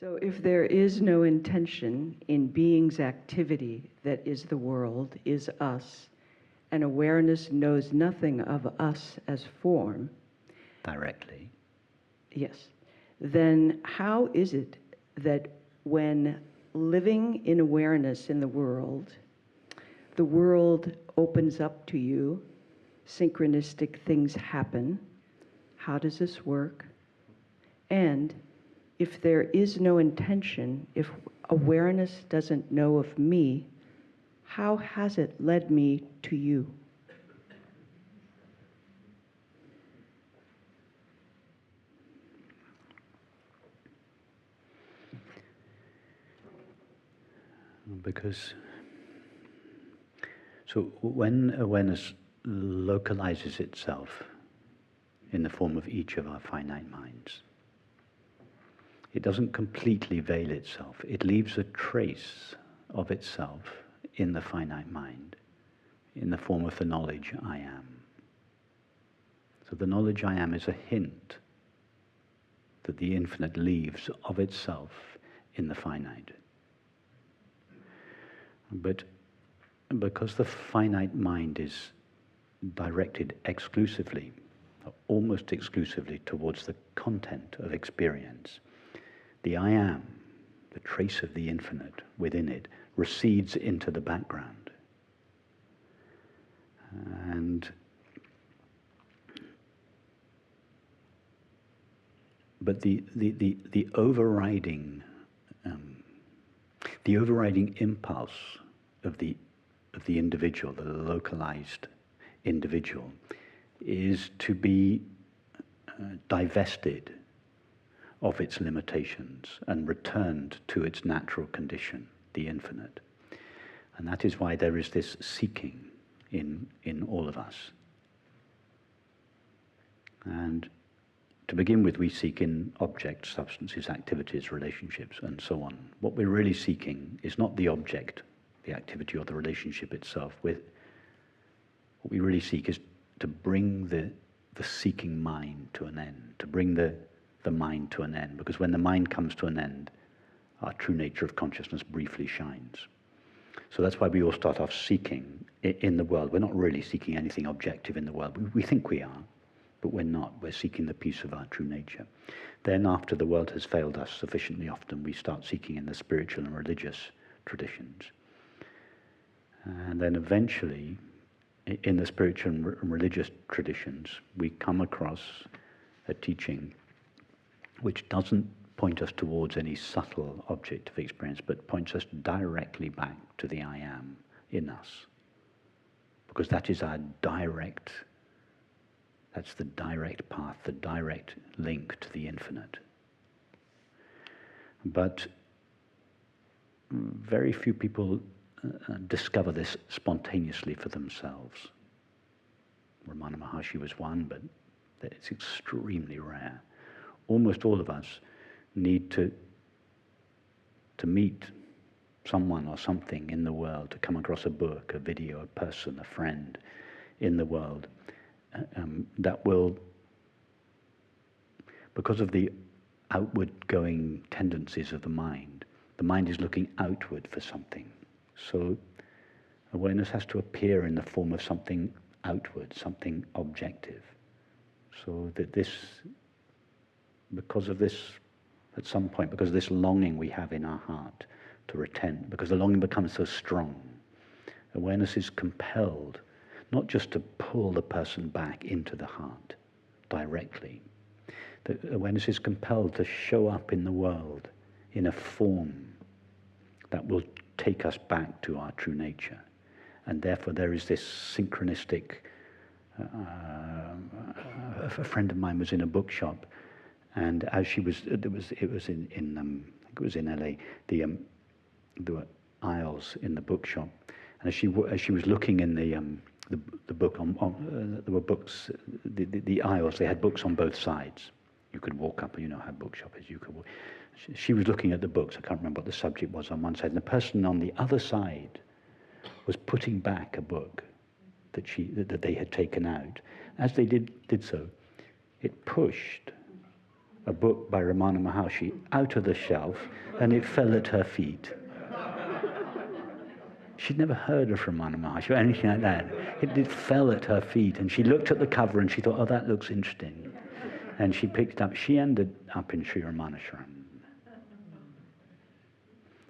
So if there is no intention in being's activity that is the world, is us, and awareness knows nothing of us as form, directly, yes, then how is it that when living in awareness in the world opens up to you, synchronistic things happen? How does this work? And if there is no intention, if awareness doesn't know of me, how has it led me to you? Because, so when awareness localizes itself in the form of each of our finite minds, it doesn't completely veil itself. It leaves a trace of itself in the finite mind, in the form of the knowledge I am. So the knowledge I am is a hint that the infinite leaves of itself in the finite. But because the finite mind is directed exclusively, almost exclusively towards the content of experience, the I am, the trace of the infinite within it, recedes into the background. But the overriding impulse of the individual, the localized individual, is to be divested of its limitations and returned to its natural condition, the infinite. And that is why there is this seeking in all of us. And to begin with, we seek in objects, substances, activities, relationships, and so on. What we're really seeking is not the object, the activity, or the relationship itself. What we really seek is to bring the seeking mind to an end, to bring the mind to an end. Because when the mind comes to an end, our true nature of consciousness briefly shines. So that's why we all start off seeking in the world. We're not really seeking anything objective in the world. We think we are, but we're not. We're seeking the peace of our true nature. Then after the world has failed us sufficiently often, we start seeking in the spiritual and religious traditions. And then eventually, in the spiritual and religious traditions, we come across a teaching which doesn't point us towards any subtle object of experience, but points us directly back to the I am in us. Because that is our direct, that's the direct path, the direct link to the infinite. But very few people discover this spontaneously for themselves. Ramana Maharshi was one, but it's extremely rare. Almost all of us need to meet someone or something in the world, to come across a book, a video, a person, a friend in the world that will, because of the outward-going tendencies of the mind is looking outward for something. So awareness has to appear in the form of something outward, something objective. So that this, because of this, at some point, because of this longing we have in our heart to return, because the longing becomes so strong, awareness is compelled not just to pull the person back into the heart directly. The awareness is compelled to show up in the world in a form that will take us back to our true nature. And therefore there is this synchronistic, a friend of mine was in a bookshop, and as she was, it was in I think it was in LA, there were aisles in the bookshop, and as she was looking in the book there were books, the aisles, they had books on both sides. You could walk up, and you know how bookshop is, you could walk. She was looking at the books, I can't remember what the subject was on one side, and the person on the other side was putting back a book that they had taken out. As they did so, it pushed a book by Ramana Maharshi out of the shelf, and it fell at her feet. She'd never heard of Ramana Maharshi or anything like that. It fell at her feet, and she looked at the cover and she thought, oh, that looks interesting. And she picked it up. She ended up in Sri Ramanashram.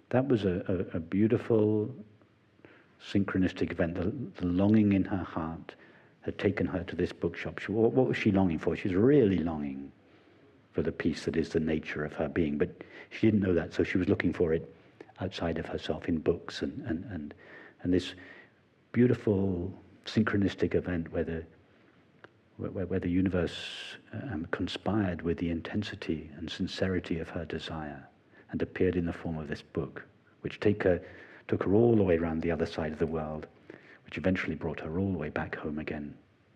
That was a beautiful synchronistic event. The longing in her heart had taken her to this bookshop. What was she longing for? She was really longing for the peace that is the nature of her being, but she didn't know that, so she was looking for it outside of herself in books and this beautiful synchronistic event where the universe conspired with the intensity and sincerity of her desire and appeared in the form of this book, which took her all the way around the other side of the world, which eventually brought her all the way back home again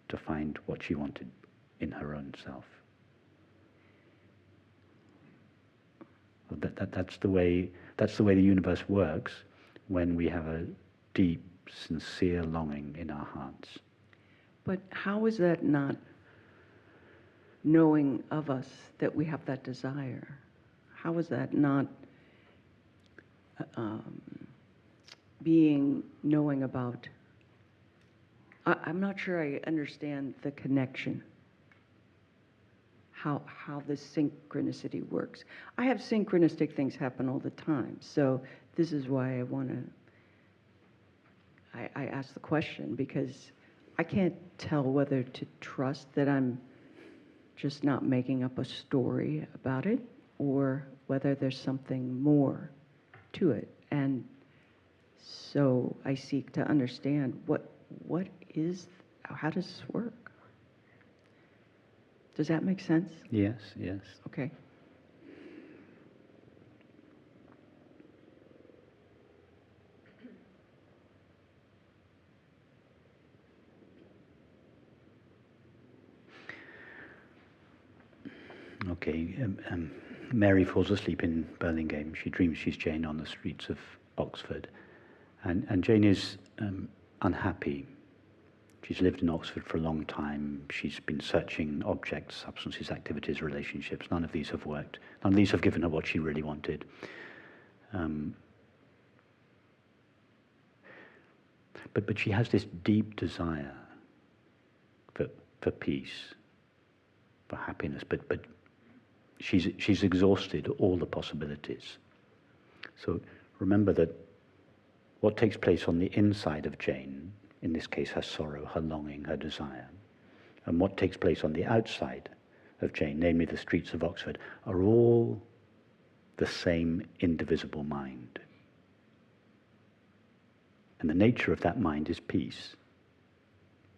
to find what she wanted in her own self. That's the way the universe works when we have a deep, sincere longing in our hearts. But how is that not knowing of us that we have that desire? How is that not knowing about? I'm not sure I understand the connection. How this synchronicity works. I have synchronistic things happen all the time, so this is why I ask the question, because I can't tell whether to trust that I'm just not making up a story about it, or whether there's something more to it. And so I seek to understand how does this work? Does that make sense? Yes, yes. Okay. Okay. Mary falls asleep in Burlingame. She dreams she's Jane on the streets of Oxford. And Jane is unhappy. She's lived in Oxford for a long time. She's been searching objects, substances, activities, relationships. None of these have worked. None of these have given her what she really wanted. But she has this deep desire for peace, for happiness. But she's exhausted all the possibilities. So remember that what takes place on the inside of Jane, in this case her sorrow, her longing, her desire, and what takes place on the outside of Jane, namely the streets of Oxford, are all the same indivisible mind. And the nature of that mind is peace.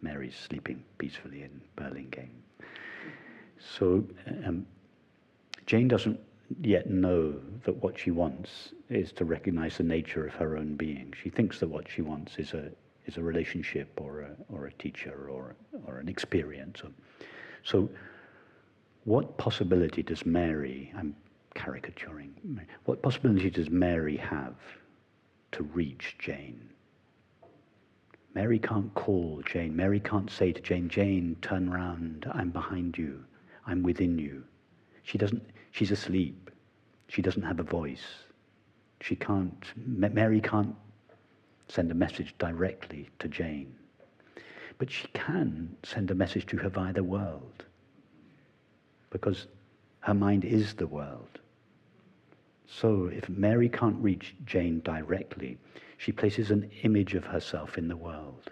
Mary's sleeping peacefully in Burlingame. So Jane doesn't yet know that what she wants is to recognize the nature of her own being. She thinks that what she wants is a relationship or a teacher or an experience. So what possibility does Mary, I'm caricaturing, what possibility does Mary have to reach Jane? Mary can't call Jane. Mary can't say to Jane, Jane, turn round, I'm behind you, I'm within you. She's asleep. She doesn't have a voice. Mary can't send a message directly to Jane. But she can send a message to her via the world, because her mind is the world. So if Mary can't reach Jane directly, she places an image of herself in the world.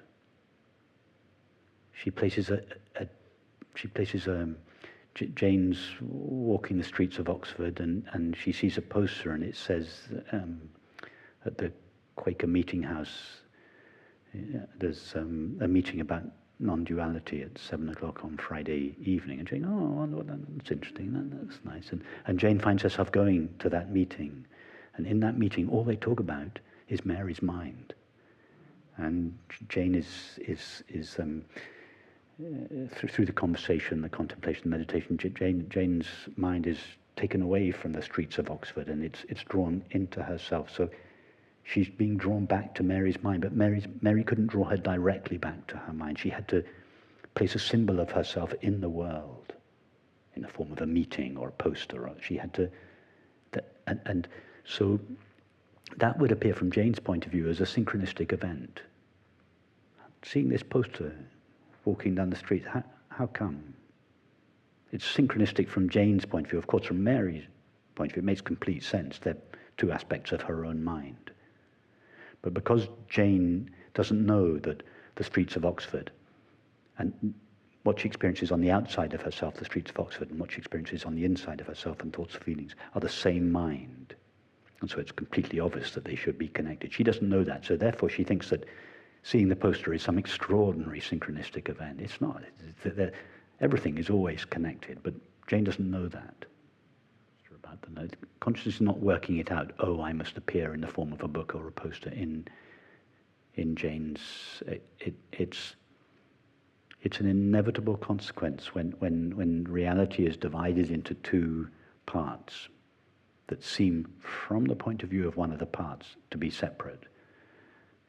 She places Jane's walking the streets of Oxford, and she sees a poster, and it says at the Quaker meeting house, there's a meeting about non-duality at 7:00 on Friday evening. And Jane, that's interesting, that's nice. And Jane finds herself going to that meeting. And in that meeting, all they talk about is Mary's mind. And Jane is through the conversation, the contemplation, the meditation, Jane's mind is taken away from the streets of Oxford, and it's drawn into herself. So she's being drawn back to Mary's mind, but Mary couldn't draw her directly back to her mind. She had to place a symbol of herself in the world in the form of a meeting or a poster. Or she had to, and so that would appear from Jane's point of view as a synchronistic event. Seeing this poster walking down the street, how come? It's synchronistic from Jane's point of view. Of course, from Mary's point of view, it makes complete sense. They're two aspects of her own mind. But because Jane doesn't know that the streets of Oxford and what she experiences on the outside of herself, the streets of Oxford, and what she experiences on the inside of herself and thoughts and feelings are the same mind. And so it's completely obvious that they should be connected. She doesn't know that, so therefore she thinks that seeing the poster is some extraordinary synchronistic event. It's not. Everything is always connected, but Jane doesn't know that. About the consciousness is not working it out. Oh, I must appear in the form of a book or a poster. In Jane's, it's an inevitable consequence when reality is divided into two parts that seem, from the point of view of one of the parts, to be separate.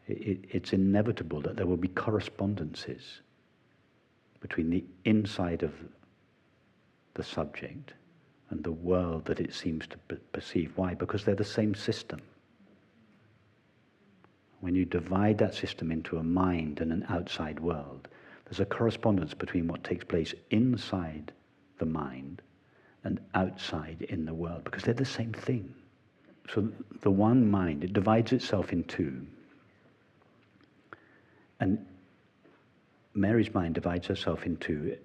It's inevitable that there will be correspondences between the inside of the subject and the world that it seems to perceive. Why? Because they're the same system. When you divide that system into a mind and an outside world, there's a correspondence between what takes place inside the mind and outside in the world, because they're the same thing. So the one mind, it divides itself in two. And Mary's mind divides herself in two,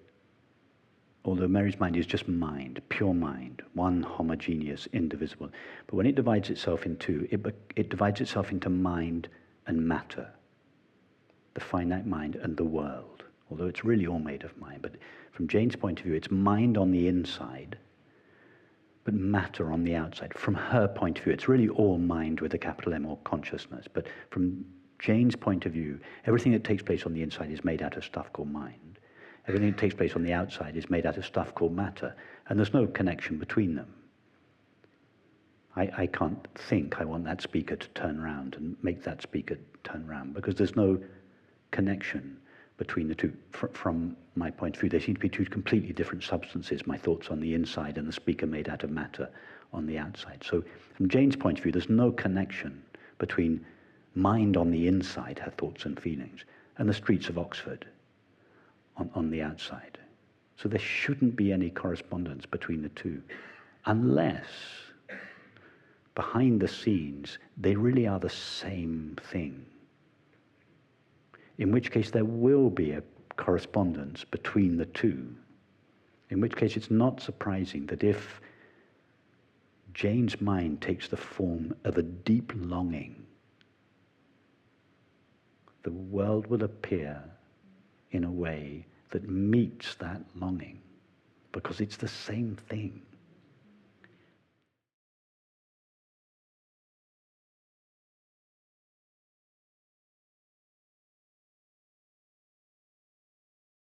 although Mary's mind is just mind, pure mind, one homogeneous, indivisible. But when it divides itself in two, it divides itself into mind and matter, the finite mind and the world, although it's really all made of mind. But from Jane's point of view, it's mind on the inside, but matter on the outside. From her point of view, it's really all mind with a capital M, or consciousness. But from Jane's point of view, everything that takes place on the inside is made out of stuff called mind. Everything that takes place on the outside is made out of stuff called matter, and there's no connection between them. I can't think I want that speaker to turn around and make that speaker turn around, because there's no connection between the two. From my point of view, they seem to be two completely different substances, my thoughts on the inside and the speaker made out of matter on the outside. So from Jane's point of view, there's no connection between mind on the inside, her thoughts and feelings, and the streets of Oxford on the outside. So there shouldn't be any correspondence between the two, unless behind the scenes they really are the same thing, in which case there will be a correspondence between the two, in which case it's not surprising that if Jane's mind takes the form of a deep longing, the world will appear in a way that meets that longing, because it's the same thing.